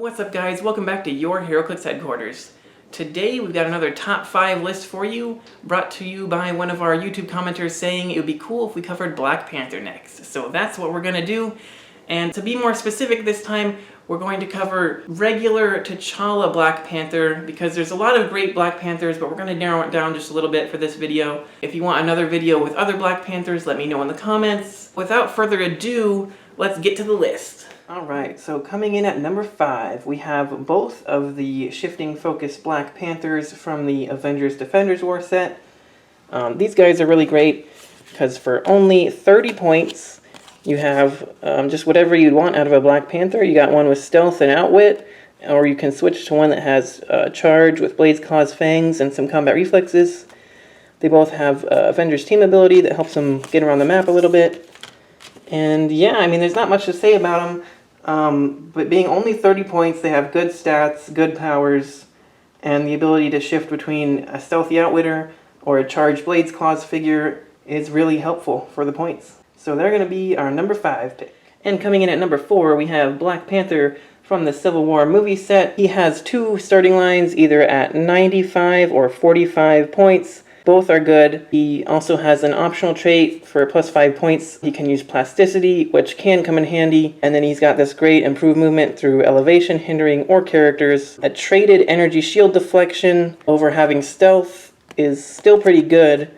What's up guys, welcome back to your Heroclix headquarters. Today we've got another top 5 list for you, brought to you by one of our YouTube commenters saying it would be cool if we covered Black Panther next. So that's what we're going to do, and to be more specific this time, we're going to cover regular T'Challa Black Panther, because there's a lot of great Black Panthers, but we're going to narrow it down just a little bit for this video. If you want another video with other Black Panthers, let me know in the comments. Without further ado, let's get to the list. Alright, so coming in at number 5, we have both of the shifting focus Black Panthers from the Avengers Defenders War set. These guys are really great, because for only 30 points, you have just whatever you'd want out of a Black Panther. You got one with stealth and outwit, or you can switch to one that has charge with blades, claws, fangs, and some combat reflexes. They both have Avengers team ability that helps them get around the map a little bit. And yeah, I mean, there's not much to say about them, but being only 30 points, they have good stats, good powers, and the ability to shift between a stealthy outwitter or a charged blades claws figure is really helpful for the points. So they're going to be our number 5 pick. And coming in at number 4, we have Black Panther from the Civil War movie set. He has 2 starting lines, either at 95 or 45 points. Both are good. He also has an optional trait for plus 5 points. He can use plasticity, which can come in handy. And then he's got this great improved movement through elevation, hindering, or characters. A traded energy shield deflection over having stealth is still pretty good.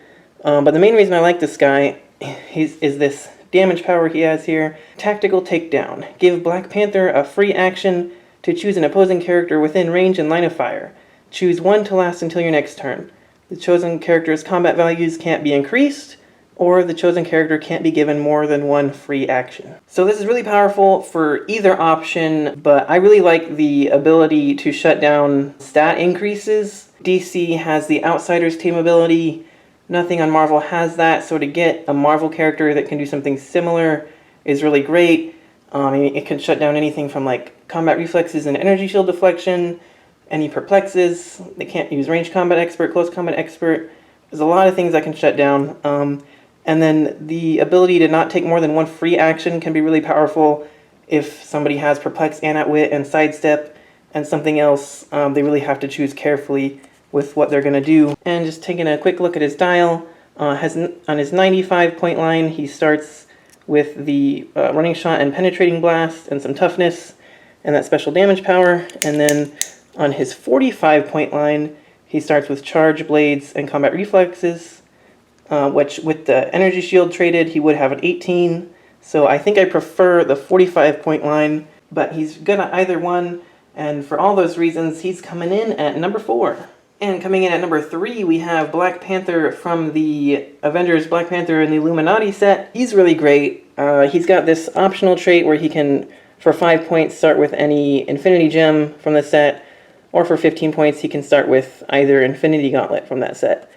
But the main reason I like this guy is this damage power he has here. Tactical takedown. Give Black Panther a free action to choose an opposing character within range and line of fire. Choose one to last until your next turn. The chosen character's combat values can't be increased, or the chosen character can't be given more than one free action. So this is really powerful for either option, but I really like the ability to shut down stat increases. DC has the Outsiders team ability. Nothing on Marvel has that, so to get a Marvel character that can do something similar is really great. It can shut down anything from like combat reflexes and energy shield deflection, any perplexes. They can't use range combat expert, close combat expert. There's a lot of things that can shut down. And then the ability to not take more than one free action can be really powerful if somebody has perplex and outwit and sidestep and something else. They really have to choose carefully with what they're going to do. And just taking a quick look at his dial, on his 95 point line, he starts with the running shot and penetrating blast and some toughness and that special damage power. And then on his 45 point line, he starts with charge, blades, and combat reflexes, which with the energy shield traded, he would have an 18. So I think I prefer the 45 point line, but he's good at either one. And for all those reasons, he's coming in at number 4. And coming in at number 3, we have Black Panther from the Avengers Black Panther and the Illuminati set. He's really great. He's got this optional trait where he can, for 5 points, start with any Infinity Gem from the set, or for 15 points, he can start with either Infinity Gauntlet from that set,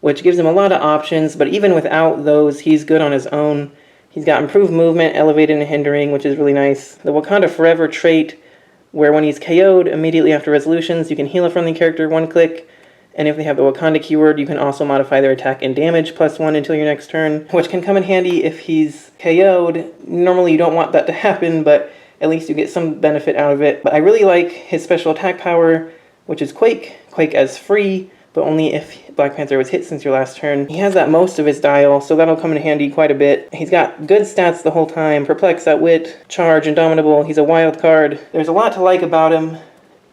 which gives him a lot of options, but even without those, he's good on his own. He's got improved movement, elevated and hindering, which is really nice. The Wakanda Forever trait, where when he's KO'd immediately after resolutions, you can heal a friendly character 1 click, and if they have the Wakanda keyword, you can also modify their attack and damage +1 until your next turn, which can come in handy if he's KO'd. Normally you don't want that to happen, but at least you get some benefit out of it. But I really like his special attack power, which is Quake. Quake as free, but only if Black Panther was hit since your last turn. He has that most of his dial, so that'll come in handy quite a bit. He's got good stats the whole time. Perplex, Outwit, Charge, Indomitable. He's a wild card. There's a lot to like about him,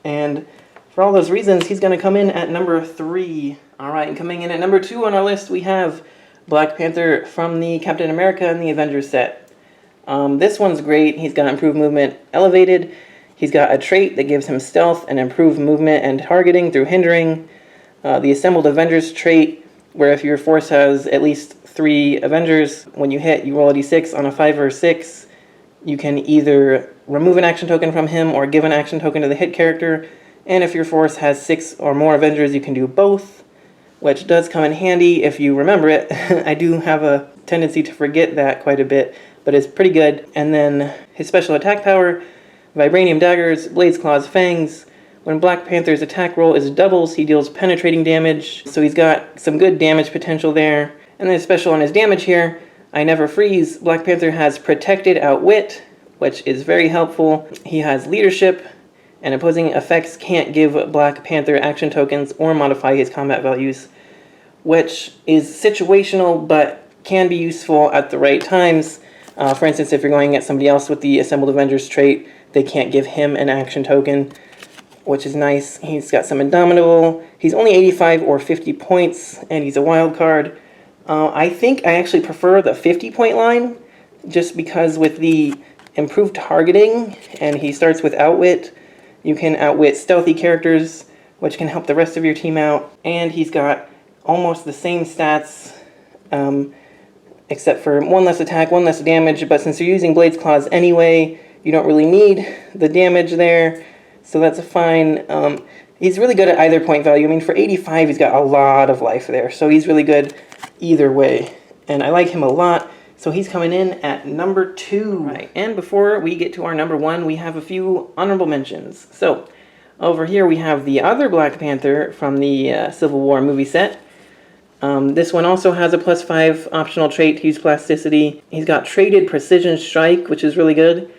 and for all those reasons, he's going to come in at number 3. Alright, and coming in at number 2 on our list, we have Black Panther from the Captain America and the Avengers set. This one's great. He's got improved movement, elevated. He's got a trait that gives him stealth and improved movement and targeting through hindering. The Assembled Avengers trait, where if your force has at least 3 Avengers, when you hit, you roll a d6 on a 5 or 6. You can either remove an action token from him or give an action token to the hit character. And if your force has 6 or more Avengers, you can do both, which does come in handy if you remember it. I do have a tendency to forget that quite a bit, but it's pretty good. And then his special attack power, Vibranium Daggers, Blades, Claws, Fangs. When Black Panther's attack roll is doubles, he deals penetrating damage, so he's got some good damage potential there. And then special on his damage here, I Never Freeze. Black Panther has Protected Outwit, which is very helpful. He has Leadership, and opposing effects can't give Black Panther action tokens or modify his combat values, which is situational but can be useful at the right times. For instance, if you're going at somebody else with the Assembled Avengers trait, they can't give him an action token, which is nice. He's got some Indomitable. He's only 85 or 50 points, and he's a wild card. I think I actually prefer the 50-point line, just because with the improved targeting, and he starts with Outwit, you can outwit stealthy characters, which can help the rest of your team out. And he's got almost the same stats, except for one less attack, one less damage. But since you're using Blade's Claws anyway, you don't really need the damage there, so that's fine. He's really good at either point value. I mean, for 85, he's got a lot of life there, so he's really good either way. And I like him a lot, so he's coming in at number 2. Right, and before we get to our number 1, we have a few honorable mentions. So, over here we have the other Black Panther from the Civil War movie set. This one also has a +5 optional trait to use plasticity. He's got traded Precision Strike, which is really good.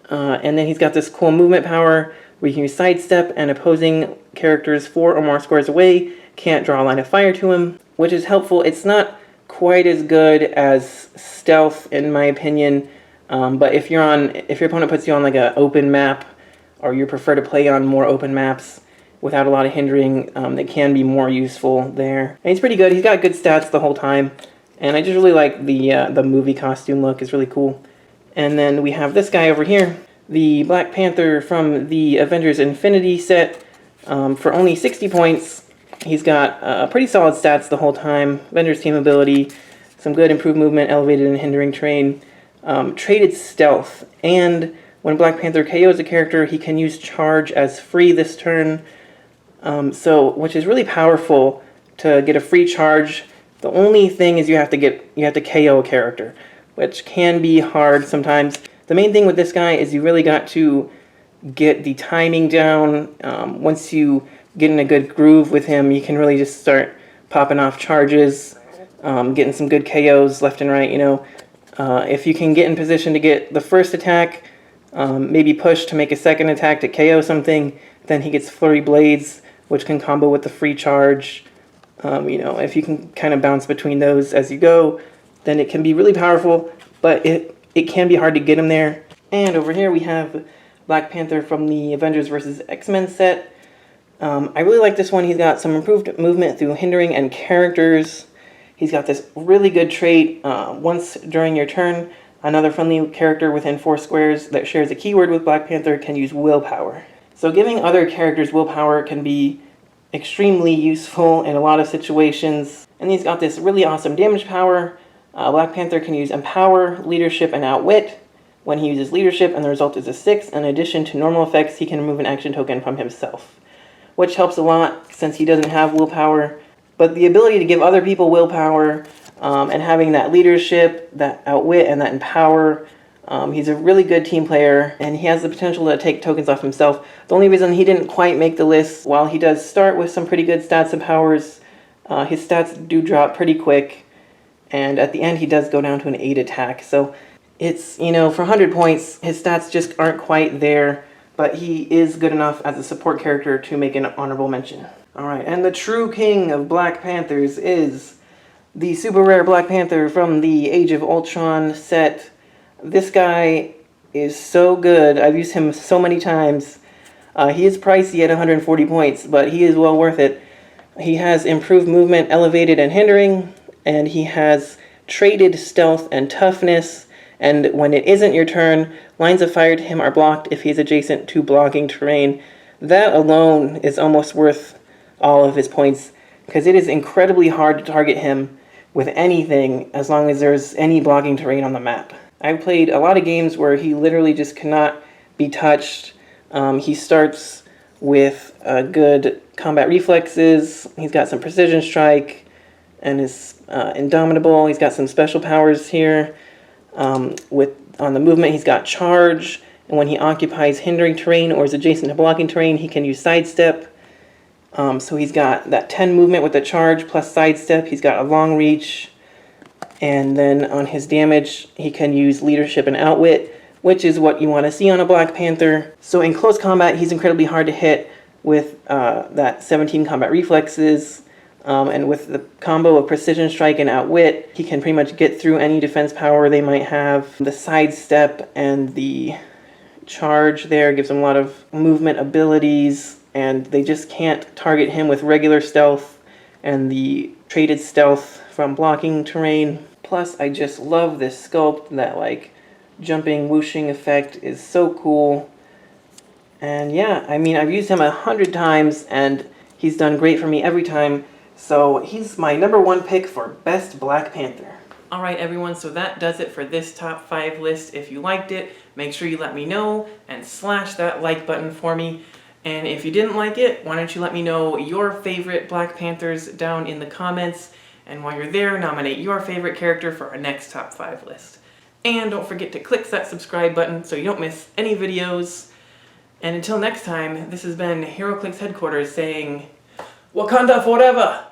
And then he's got this cool movement power where you can use Sidestep, and opposing characters 4 or more squares away can't draw a line of fire to him, which is helpful. It's not quite as good as Stealth, in my opinion, but if your opponent puts you on like an open map, or you prefer to play on more open maps without a lot of hindering, it can be more useful there. And he's pretty good. He's got good stats the whole time, and I just really like the movie costume look. It's really cool. And then we have this guy over here, the Black Panther from the Avengers Infinity set. For only 60 points, he's got pretty solid stats the whole time. Avengers team ability, some good improved movement, elevated and hindering terrain, traded stealth, and when Black Panther KOs a character, he can use charge as free this turn. Which is really powerful to get a free charge. The only thing is you have to KO a character, which can be hard sometimes. The main thing with this guy is you really got to get the timing down. Once you get in a good groove with him, you can really just start popping off charges, getting some good KOs left and right, you know. If you can get in position to get the first attack, maybe push to make a second attack to KO something, then he gets Flurry Blades, which can combo with the free charge. If you can kind of bounce between those as you go, then it can be really powerful, but it can be hard to get him there. And over here we have Black Panther from the Avengers vs. X-Men set. I really like this one. He's got some improved movement through hindering and characters. He's got this really good trait. Once during your turn, another friendly character within 4 squares that shares a keyword with Black Panther can use willpower. So giving other characters willpower can be extremely useful in a lot of situations. And he's got this really awesome damage power. Black Panther can use Empower, Leadership, and Outwit. When he uses Leadership and the result is a 6, in addition to normal effects, he can remove an action token from himself, which helps a lot since he doesn't have willpower. But the ability to give other people willpower and having that Leadership, that Outwit, and that Empower, he's a really good team player, and he has the potential to take tokens off himself. The only reason he didn't quite make the list, while he does start with some pretty good stats and powers, his stats do drop pretty quick, and at the end he does go down to an 8 attack. So it's, for 100 points, his stats just aren't quite there, but he is good enough as a support character to make an honorable mention. Alright, and the true king of Black Panthers is the super rare Black Panther from the Age of Ultron set. This guy is so good. I've used him so many times. He is pricey at 140 points, but he is well worth it. He has improved movement, elevated, and hindering, and he has traded stealth and toughness, and when it isn't your turn, lines of fire to him are blocked if he's adjacent to blocking terrain. That alone is almost worth all of his points, because it is incredibly hard to target him with anything as long as there's any blocking terrain on the map. I've played a lot of games where he literally just cannot be touched. He starts with good combat reflexes. He's got some precision strike and is indomitable. He's got some special powers here. On the movement, he's got charge, and when he occupies hindering terrain or is adjacent to blocking terrain, he can use sidestep. So he's got that 10 movement with the charge plus sidestep. He's got a long reach. And then on his damage, he can use Leadership and Outwit, which is what you want to see on a Black Panther. So in close combat, he's incredibly hard to hit with that 17 combat reflexes, and with the combo of precision strike and outwit, he can pretty much get through any defense power they might have. The sidestep and the charge there gives him a lot of movement abilities, and they just can't target him with regular stealth and the traded stealth from blocking terrain. Plus, I just love this sculpt. That like jumping whooshing effect is so cool. And yeah, I mean, I've used him 100 times and he's done great for me every time. So he's my #1 pick for best Black Panther. Alright everyone, so that does it for this top 5 list. If you liked it, make sure you let me know and slash that like button for me. And if you didn't like it, why don't you let me know your favorite Black Panthers down in the comments. And while you're there, nominate your favorite character for our next top 5 list. And don't forget to click that subscribe button so you don't miss any videos. And until next time, this has been Heroclix Headquarters saying, Wakanda forever!